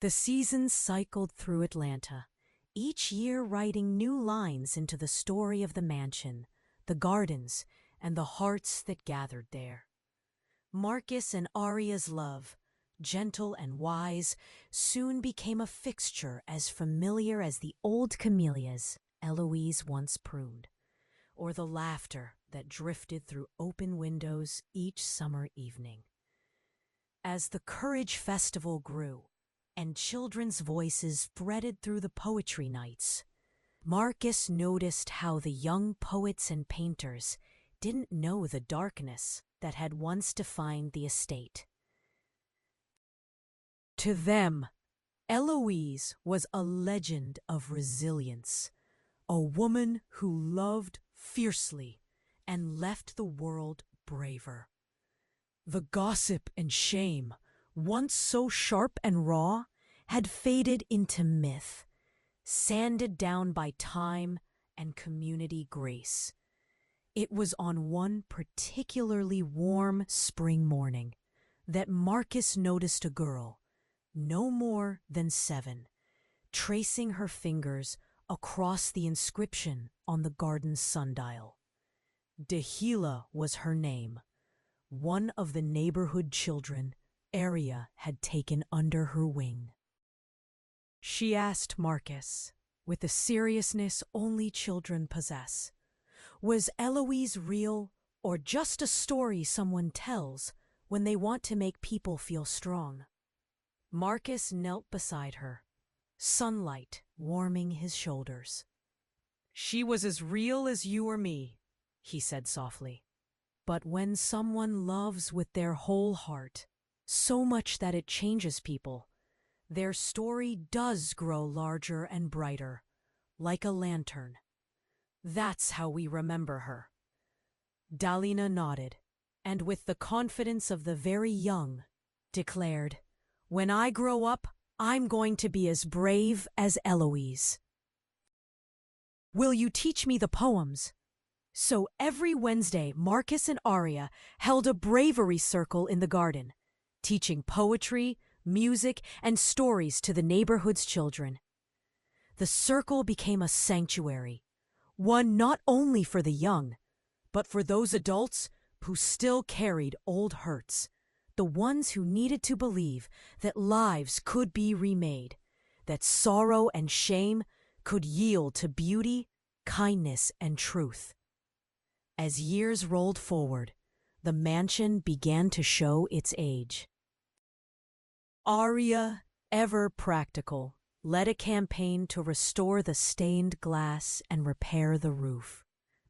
The seasons cycled through Atlanta, each year writing new lines into the story of the mansion, the gardens, and the hearts that gathered there. Marcus and Aria's love, gentle and wise, soon became a fixture as familiar as the old camellias Eloise once pruned, or the laughter that drifted through open windows each summer evening. As the Courage Festival grew and children's voices threaded through the poetry nights, Marcus noticed how the young poets and painters didn't know the darkness that had once defined the estate. To them, Eloise was a legend of resilience, a woman who loved fiercely and left the world braver. The gossip and shame, once so sharp and raw, had faded into myth, sanded down by time and community grace. It was on one particularly warm spring morning that Marcus noticed a girl, no more than 7, tracing her fingers across the inscription on the garden's sundial. Dehila was her name, one of the neighborhood children Aria had taken under her wing. She asked Marcus, with the seriousness only children possess, was Eloise real or just a story someone tells when they want to make people feel strong? Marcus knelt beside her, sunlight warming his shoulders. "She was as real as you or me," he said softly. "But when someone loves with their whole heart, so much that it changes people, their story does grow larger and brighter, like a lantern. That's how we remember her." Dalina nodded, and with the confidence of the very young, declared, "When I grow up, I'm going to be as brave as Eloise." "Will you teach me the poems?" So every Wednesday, Marcus and Aria held a bravery circle in the garden, teaching poetry, music, and stories to the neighborhood's children. The circle became a sanctuary, one not only for the young, but for those adults who still carried old hurts, the ones who needed to believe that lives could be remade, that sorrow and shame could yield to beauty, kindness, and truth. As years rolled forward, the mansion began to show its age. Aria, ever practical, led a campaign to restore the stained glass and repair the roof,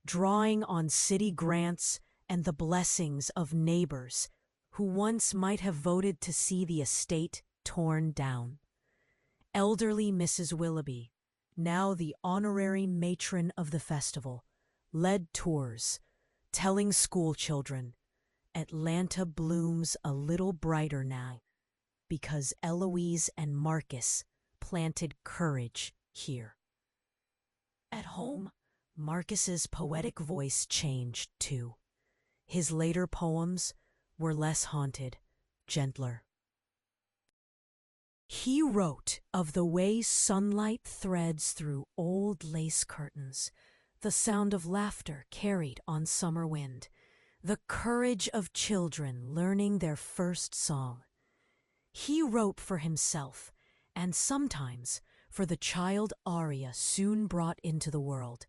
drawing on city grants and the blessings of neighbors who once might have voted to see the estate torn down. Elderly Mrs. Willoughby, now the honorary matron of the festival, led tours, telling school children, Atlanta blooms a little brighter now, because Eloise and Marcus planted courage here. At home, Marcus's poetic voice changed too. His later poems were less haunted, gentler. He wrote of the way sunlight threads through old lace curtains, the sound of laughter carried on summer wind, the courage of children learning their first song. He wrote for himself, and sometimes for the child Aria soon brought into the world,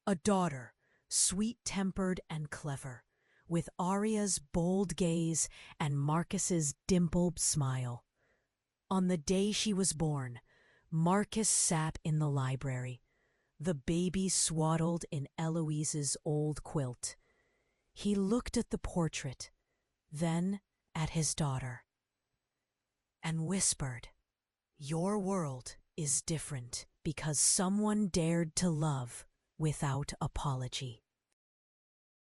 a daughter, sweet-tempered and clever, with Aria's bold gaze and Marcus's dimpled smile. On the day she was born, Marcus sat in the library, the baby swaddled in Eloise's old quilt. He looked at the portrait, then at his daughter, and whispered, "Your world is different because someone dared to love without apology.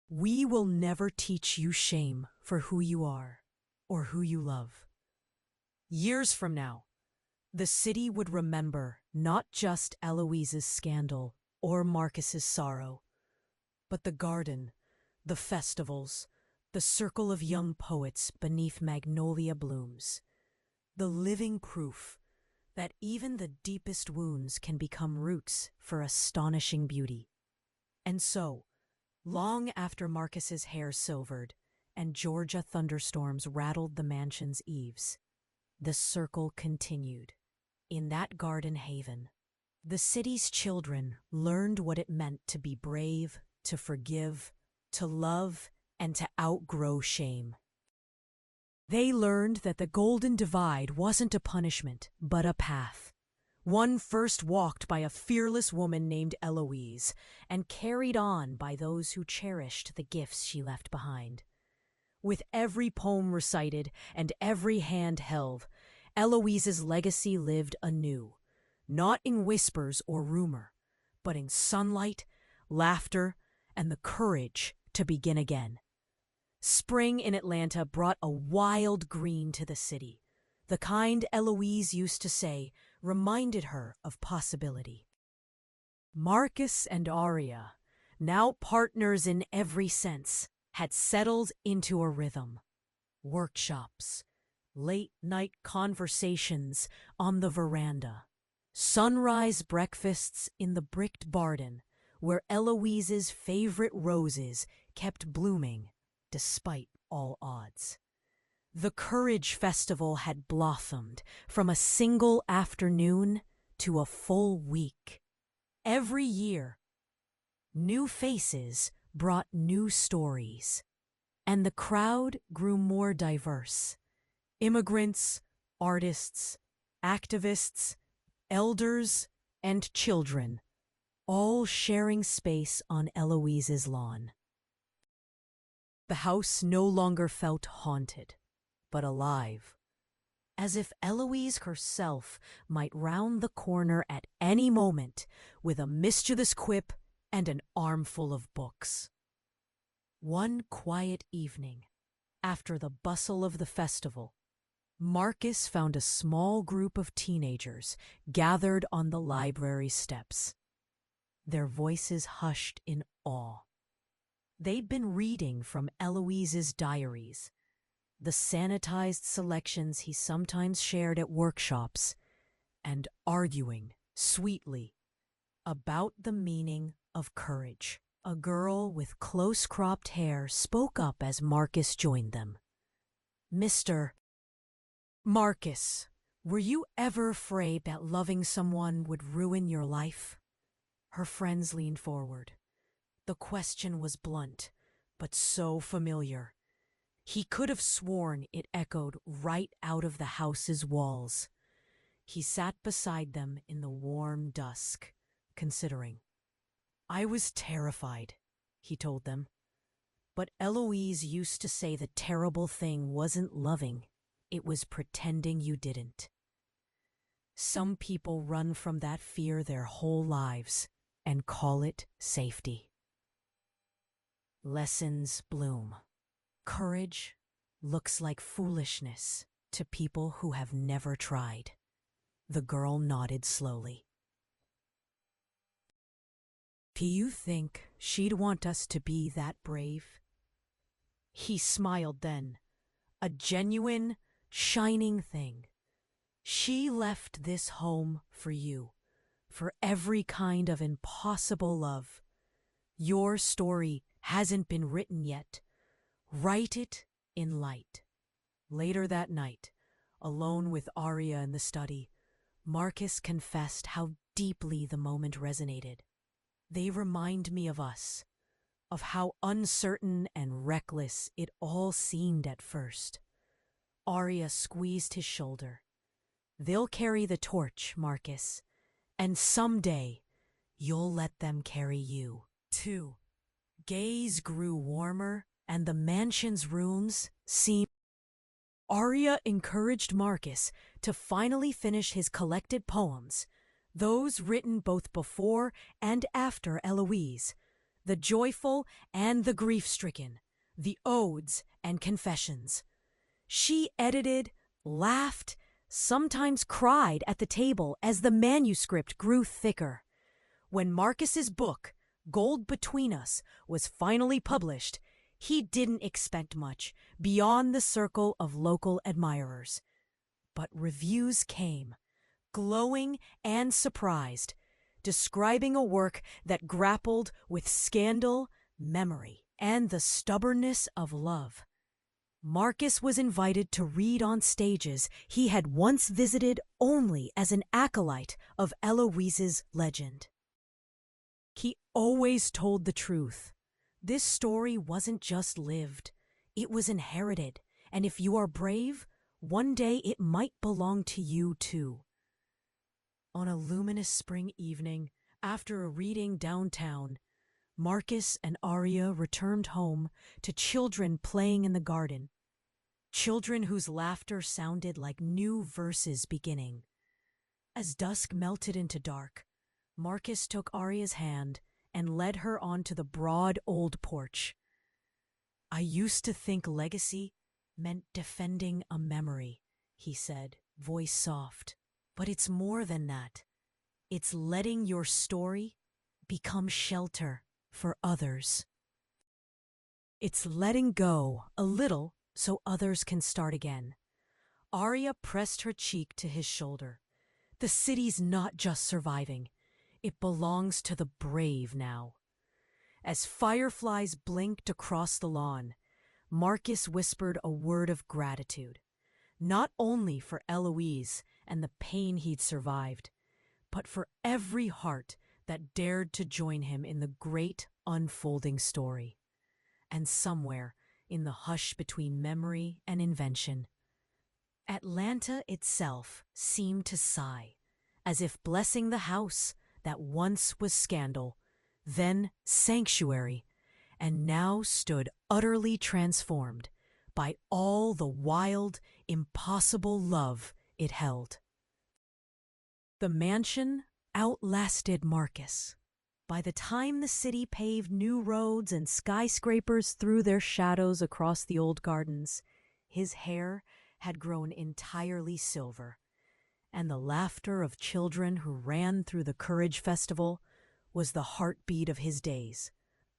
We will never teach you shame for who you are or who you love." Years from now, the city would remember not just Eloise's scandal or Marcus's sorrow, but the garden, the festivals, the circle of young poets beneath magnolia blooms, the living proof that even the deepest wounds can become roots for astonishing beauty. And so, long after Marcus's hair silvered and Georgia thunderstorms rattled the mansion's eaves, the circle continued. In that garden haven, the city's children learned what it meant to be brave, to forgive, to love, and to outgrow shame. They learned that the Golden Divide wasn't a punishment, but a path. One first walked by a fearless woman named Eloise, and carried on by those who cherished the gifts she left behind. With every poem recited and every hand held, Eloise's legacy lived anew, not in whispers or rumor, but in sunlight, laughter, and the courage to begin again. Spring in Atlanta brought a wild green to the city. The kind Eloise used to say reminded her of possibility. Marcus and Aria, now partners in every sense, had settled into a rhythm. Workshops, late-night conversations on the veranda, sunrise breakfasts in the bricked garden where Eloise's favorite roses kept blooming despite all odds. The Courage Festival had blossomed from a single afternoon to a full week. Every year, new faces brought new stories, and the crowd grew more diverse. Immigrants, artists, activists, elders, and children, all sharing space on Eloise's lawn. The house no longer felt haunted, but alive, as if Eloise herself might round the corner at any moment with a mischievous quip and an armful of books. One quiet evening, after the bustle of the festival, Marcus found a small group of teenagers gathered on the library steps, their voices hushed in awe. They'd been reading from Eloise's diaries, the sanitized selections he sometimes shared at workshops, and arguing sweetly about the meaning of courage. A girl with close-cropped hair spoke up as Marcus joined them. "Mr. Marcus, were you ever afraid that loving someone would ruin your life?" Her friends leaned forward. The question was blunt, but so familiar. He could have sworn it echoed right out of the house's walls. He sat beside them in the warm dusk, considering. "I was terrified," he told them. But Eloise used to say the terrible thing wasn't loving, it was pretending you didn't. Some people run from that fear their whole lives and call it safety. Lessons bloom. Courage looks like foolishness to people who have never tried. The girl nodded slowly. "Do you think she'd want us to be that brave?" He smiled then, a genuine, shining thing. "She left this home for you, for every kind of impossible love. Your story hasn't been written yet. Write it in light." Later that night, alone with Aria in the study, Marcus confessed how deeply the moment resonated. "They remind me of us, of how uncertain and reckless it all seemed at first." Aria squeezed his shoulder. "They'll carry the torch, Marcus, and someday you'll let them carry you, too." Gaze grew warmer, and the mansion's rooms seemed. Aria encouraged Marcus to finally finish his collected poems, those written both before and after Eloise, the joyful and the grief-stricken, the odes and confessions. She edited, laughed, sometimes cried at the table as the manuscript grew thicker. When Marcus's book, Gold Between Us, was finally published, he didn't expect much beyond the circle of local admirers. But reviews came, glowing and surprised, describing a work that grappled with scandal, memory, and the stubbornness of love. Marcus was invited to read on stages he had once visited only as an acolyte of Eloise's legend. He always told the truth, This story wasn't just lived, it was inherited, and if you are brave, one day it might belong to you too. On a luminous spring evening, after a reading downtown, Marcus and Arya returned home to children playing in the garden, children whose laughter sounded like new verses beginning. As dusk melted into dark, Marcus took Arya's hand and led her onto the broad old porch. "I used to think legacy meant defending a memory," he said, voice soft. "But it's more than that. It's letting your story become shelter for others. It's letting go a little so others can start again." Arya pressed her cheek to his shoulder. "The city's not just surviving. It belongs to the brave now." As fireflies blinked across the lawn, Marcus whispered a word of gratitude, not only for Eloise and the pain he'd survived, but for every heart that dared to join him in the great unfolding story. And somewhere, in the hush between memory and invention, Atlanta itself seemed to sigh, as if blessing the house that once was scandal, then sanctuary, and now stood utterly transformed by all the wild, impossible love it held. The mansion outlasted Marcus. By the time the city paved new roads and skyscrapers threw their shadows across the old gardens, his hair had grown entirely silver, and the laughter of children who ran through the Courage Festival was the heartbeat of his days.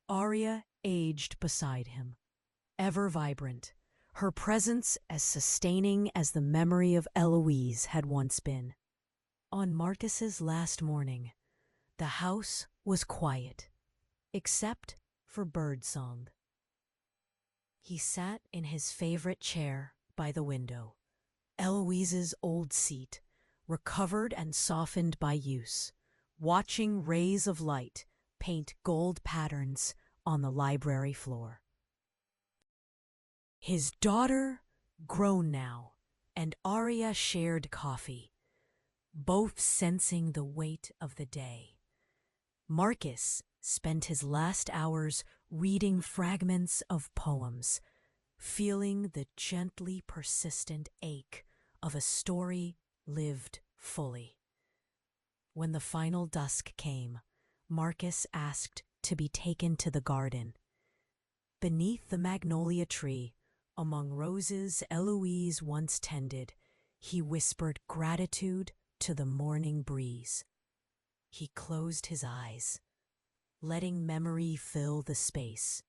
Arya aged beside him, ever vibrant, her presence as sustaining as the memory of Eloise had once been. On Marcus's last morning, the house was quiet, except for birdsong. He sat in his favorite chair by the window, Eloise's old seat, recovered and softened by use, watching rays of light paint gold patterns on the library floor. His daughter, grown now, and Arya shared coffee, both sensing the weight of the day. Marcus spent his last hours reading fragments of poems, feeling the gently persistent ache of a story lived fully. When the final dusk came, Marcus asked to be taken to the garden. Beneath the magnolia tree, among roses Eloise once tended, he whispered gratitude to the morning breeze. He closed his eyes, letting memory fill the space.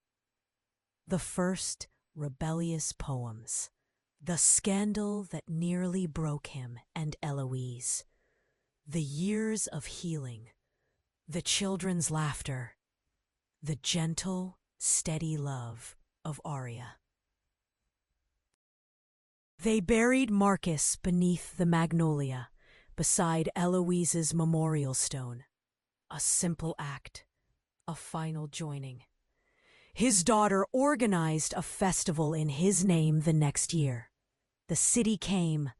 The first rebellious poems, the scandal that nearly broke him and Eloise, the years of healing, the children's laughter, the gentle, steady love of Arya. They buried Marcus beneath the magnolia, beside Eloise's memorial stone. A simple act, a final joining. His daughter organized a festival in his name the next year. The city came,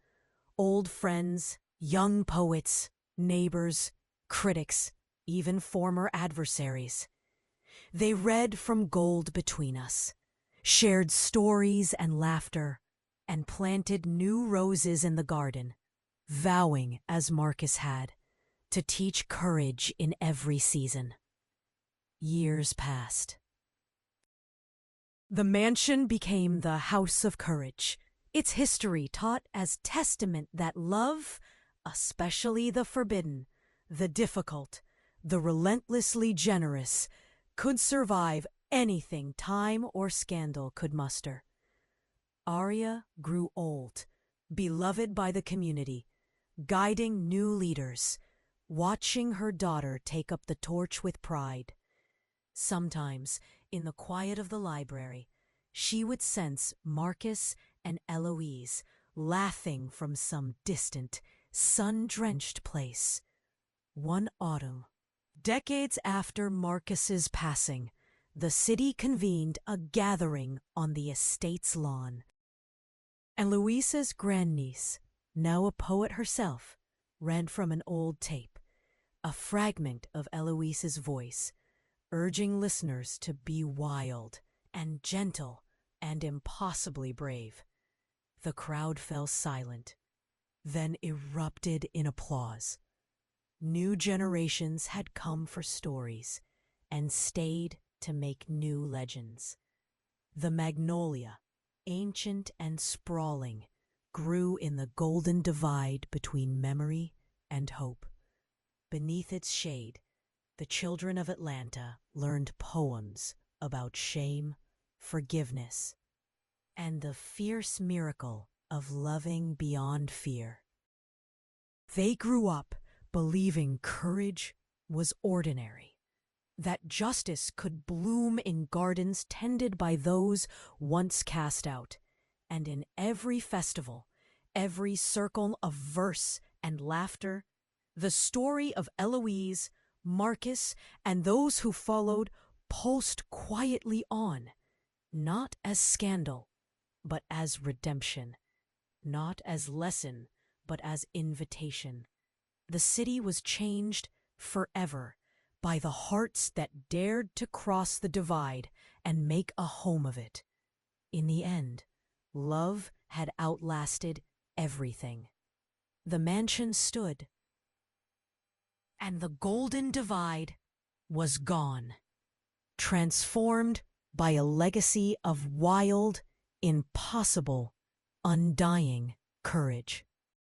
old friends, young poets, neighbors, critics, even former adversaries. They read from gold between us, shared stories and laughter, and planted new roses in the garden, vowing, as Marcus had, to teach courage in every season. Years passed. The mansion became the House of Courage, its history taught as testament that love, especially the forbidden, the difficult, the relentlessly generous, could survive anything time or scandal could muster. Arya grew old, beloved by the community, guiding new leaders, watching her daughter take up the torch with pride. Sometimes, in the quiet of the library, she would sense Marcus and Eloise laughing from some distant, sun-drenched place. One autumn, decades after Marcus's passing, the city convened a gathering on the estate's lawn. And Louisa's grandniece, now a poet herself, read from an old tape, a fragment of Eloise's voice, urging listeners to be wild and gentle and impossibly brave. The crowd fell silent, then erupted in applause. New generations had come for stories and stayed to make new legends. The Magnolia, ancient and sprawling, grew in the golden divide between memory and hope. Beneath its shade, the children of Atlanta learned poems about shame, forgiveness, and the fierce miracle of loving beyond fear. They grew up believing courage was ordinary, that justice could bloom in gardens tended by those once cast out, and in every festival, every circle of verse and laughter, the story of Eloise, Marcus, and those who followed pulsed quietly on, not as scandal, but as redemption, not as lesson, but as invitation. The city was changed forever by the hearts that dared to cross the divide and make a home of it. In the end, love had outlasted everything. The mansion stood, and the golden divide was gone, transformed by a legacy of wild, impossible, undying courage.